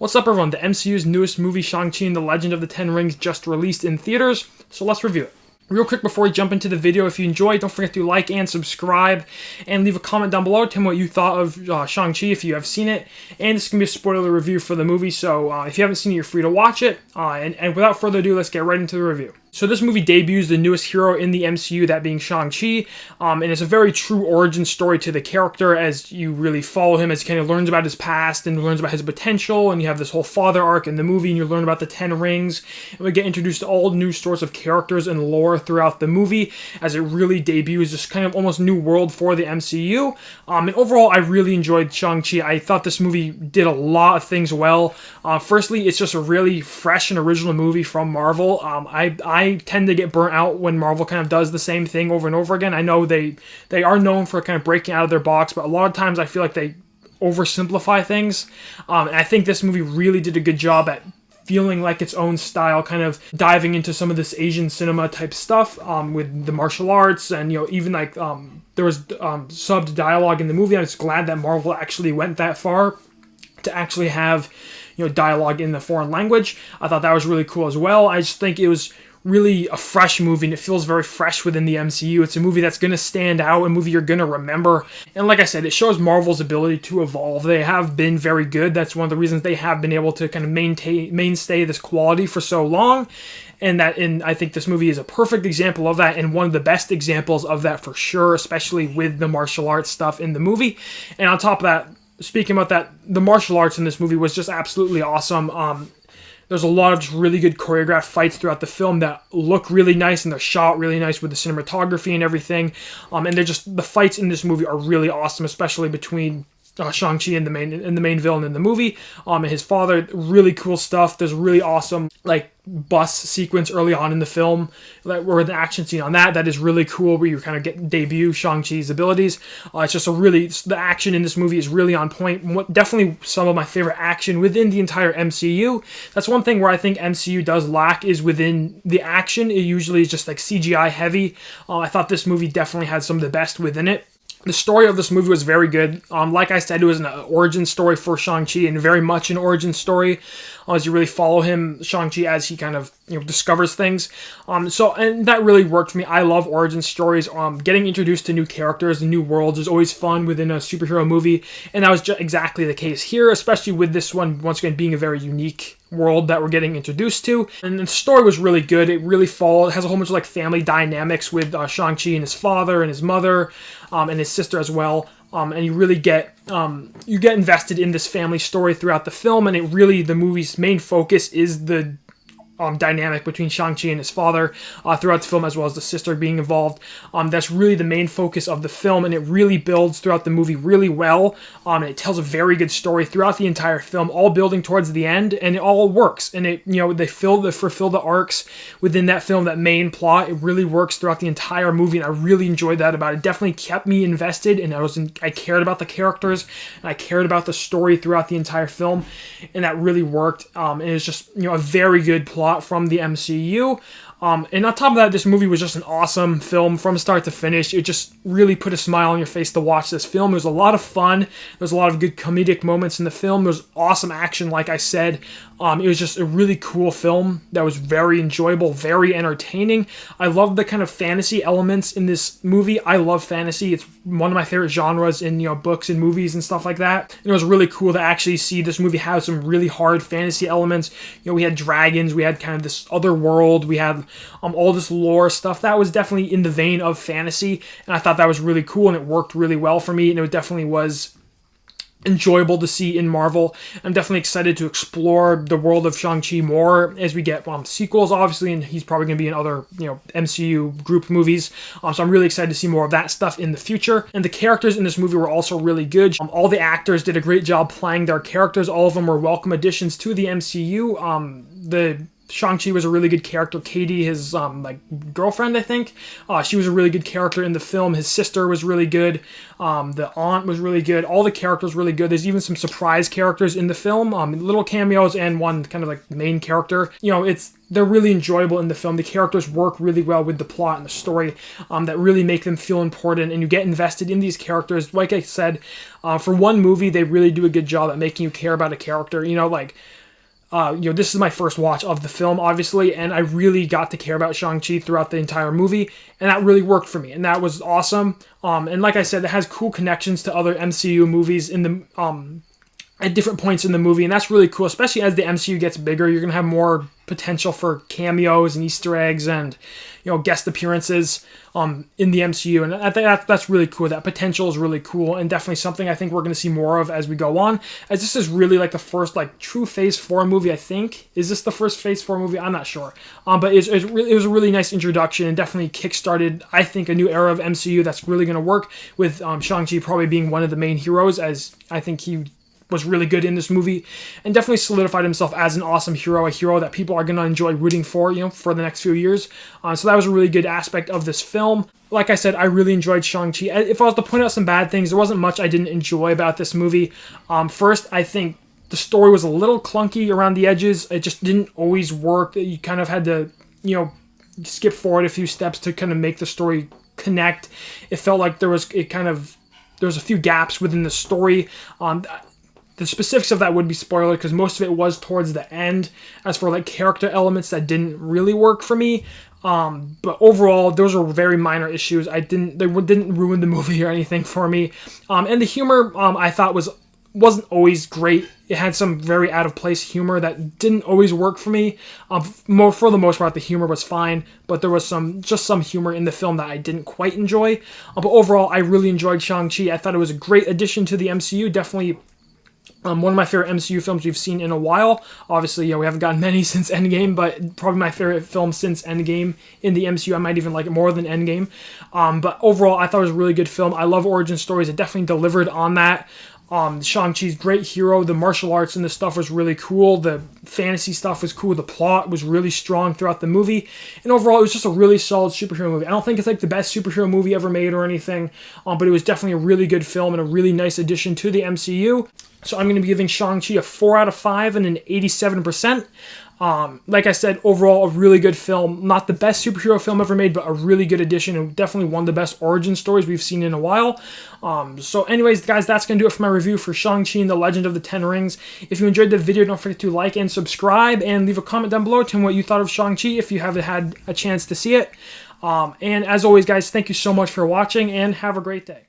What's up, everyone? The MCU's newest movie, Shang-Chi and the Legend of the Ten Rings, just released in theaters, so let's review it. Real quick before we jump into the video, if you enjoyed, don't forget to like and subscribe, and leave a comment down below. Tell me what you thought of Shang-Chi if you have seen it, and this is going to be a spoiler review for the movie, so if you haven't seen it, you're free to watch it, and without further ado, let's get right into the review. So this movie debuts the newest hero in the MCU, that being Shang-Chi, and it's a very true origin story to the character as you really follow him, as he kind of learns about his past and learns about his potential, and you have this whole father arc in the movie, and you learn about the Ten Rings, and we get introduced to all new sorts of characters and lore throughout the movie, as it really debuts this kind of almost new world for the MCU, and overall I really enjoyed Shang-Chi. I thought this movie did a lot of things well. Firstly, it's just a really fresh and original movie from Marvel. I tend to get burnt out when Marvel kind of does the same thing over and over again. I know they are known for kind of breaking out of their box, but a lot of times I feel like they oversimplify things. And I think this movie really did a good job at feeling like its own style, kind of diving into some of this Asian cinema type stuff with the martial arts, and even like there was subbed dialogue in the movie. I'm just glad that Marvel actually went that far to actually have dialogue in the foreign language. I thought that was really cool as well. I just think it was really a fresh movie, and it feels very fresh within the MCU. It's a movie that's going to stand out, a movie you're going to remember. And like I said, it shows Marvel's ability to evolve. They have been very good. That's one of the reasons they have been able to kind of mainstay this quality for so long. And I think this movie is a perfect example of that, and one of the best examples of that for sure, especially with the martial arts stuff in the movie. And on top of that, speaking about that, the martial arts in this movie was just absolutely awesome. There's a lot of just really good choreographed fights throughout the film that look really nice, and they're shot really nice with the cinematography and everything. And the fights in this movie are really awesome, especially between Shang-Chi and the main villain in the movie, and his father. Really cool stuff. There's really awesome bus sequence early on in the film, or the action scene on that is really cool, where you kind of get debut Shang-Chi's abilities. It's just the action in this movie is really on point. Definitely some of my favorite action within the entire MCU. That's one thing where I think MCU does lack, is within the action. It usually is just like CGI heavy. I thought this movie definitely had some of the best within it. The story of this movie was very good. Like I said, it was an origin story for Shang-Chi, and very much an origin story, as you really follow him, Shang-Chi, as he kind of discovers things. And that really worked for me. I love origin stories. Getting introduced to new characters and new worlds is always fun within a superhero movie, and that was exactly the case here, especially with this one, once again, being a very unique world that we're getting introduced to. And the story was really good. It really has a whole bunch of family dynamics with Shang-Chi and his father and his mother, and his sister as well. And you really get invested in this family story throughout the film, and the movie's main focus is the dynamic between Shang-Chi and his father throughout the film, as well as the sister being involved. That's really the main focus of the film, and it really builds throughout the movie really well. And it tells a very good story throughout the entire film, all building towards the end, and it all works. And they fulfill the arcs within that film, that main plot. It really works throughout the entire movie, and I really enjoyed that about it. It definitely kept me invested, and I cared about the characters, and I cared about the story throughout the entire film, and that really worked. And it's just a very good plot from the MCU. And on top of that, this movie was just an awesome film from start to finish. It just really put a smile on your face to watch this film. It was a lot of fun. There was a lot of good comedic moments in the film. There was awesome action, like I said. It was just a really cool film that was very enjoyable, very entertaining. I love the kind of fantasy elements in this movie. I love fantasy. It's one of my favorite genres in books and movies and stuff like that. And it was really cool to actually see this movie have some really hard fantasy elements. We had dragons, we had kind of this other world, we had all this lore stuff that was definitely in the vein of fantasy, and I thought that was really cool, and it worked really well for me, and it definitely was enjoyable to see in Marvel. I'm definitely excited to explore the world of Shang-Chi more as we get sequels, obviously, and he's probably going to be in other MCU group movies. So I'm really excited to see more of that stuff in the future. And the characters in this movie were also really good. All the actors did a great job playing their characters. All of them were welcome additions to the MCU. The Shang-Chi was a really good character. Katie, his like girlfriend, I think, she was a really good character in the film. His sister was really good. The aunt was really good. All the characters really good. There's even some surprise characters in the film, little cameos and one kind of like main character. You know, they're really enjoyable in the film. The characters work really well with the plot and the story that really make them feel important, and you get invested in these characters. Like I said, for one movie, they really do a good job at making you care about a character. You know, like, this is my first watch of the film, obviously, and I really got to care about Shang-Chi throughout the entire movie, and that really worked for me, and that was awesome. And like I said, it has cool connections to other MCU movies in the at different points in the movie, and that's really cool, especially as the MCU gets bigger. You're going to have more potential for cameos and Easter eggs and, guest appearances in the MCU, and I think that's really cool. That potential is really cool, and definitely something I think we're going to see more of as we go on, as this is really like the first like true Phase 4 movie, I think. Is this the first Phase 4 movie? I'm not sure. But it was a really nice introduction, and definitely kickstarted, I think, a new era of MCU that's really going to work, with Shang-Chi probably being one of the main heroes, as I think he was really good in this movie, and definitely solidified himself as an awesome hero, a hero that people are going to enjoy rooting for, for the next few years. So that was a really good aspect of this film. Like I said, I really enjoyed Shang-Chi. If I was to point out some bad things, there wasn't much I didn't enjoy about this movie. First, I think the story was a little clunky around the edges. It just didn't always work. You kind of had to, skip forward a few steps to kind of make the story connect. It felt like there was a few gaps within the story. The specifics of that would be spoiler, because most of it was towards the end. As for like character elements that didn't really work for me, but overall those are very minor issues. They didn't ruin the movie or anything for me. And the humor I thought wasn't always great. It had some very out of place humor that didn't always work for me. For the most part, the humor was fine, but there was some humor in the film that I didn't quite enjoy. But overall, I really enjoyed Shang-Chi. I thought it was a great addition to the MCU. Definitely one of my favorite MCU films we've seen in a while. Obviously, we haven't gotten many since Endgame, but probably my favorite film since Endgame in the MCU. I might even like it more than Endgame. But overall, I thought it was a really good film. I love origin stories. It definitely delivered on that. Shang-Chi's great hero. The martial arts and this stuff was really cool. The fantasy stuff was cool. The plot was really strong throughout the movie. And overall, it was just a really solid superhero movie. I don't think it's like the best superhero movie ever made or anything, but it was definitely a really good film and a really nice addition to the MCU. So I'm going to be giving Shang-Chi a 4 out of 5 and an 87%. Like I said, overall, a really good film. Not the best superhero film ever made, but a really good addition, and definitely one of the best origin stories we've seen in a while. So anyways, guys, that's going to do it for my review for Shang-Chi and the Legend of the Ten Rings. If you enjoyed the video, don't forget to like and subscribe, and leave a comment down below telling me what you thought of Shang-Chi if you haven't had a chance to see it. And as always, guys, thank you so much for watching, and have a great day.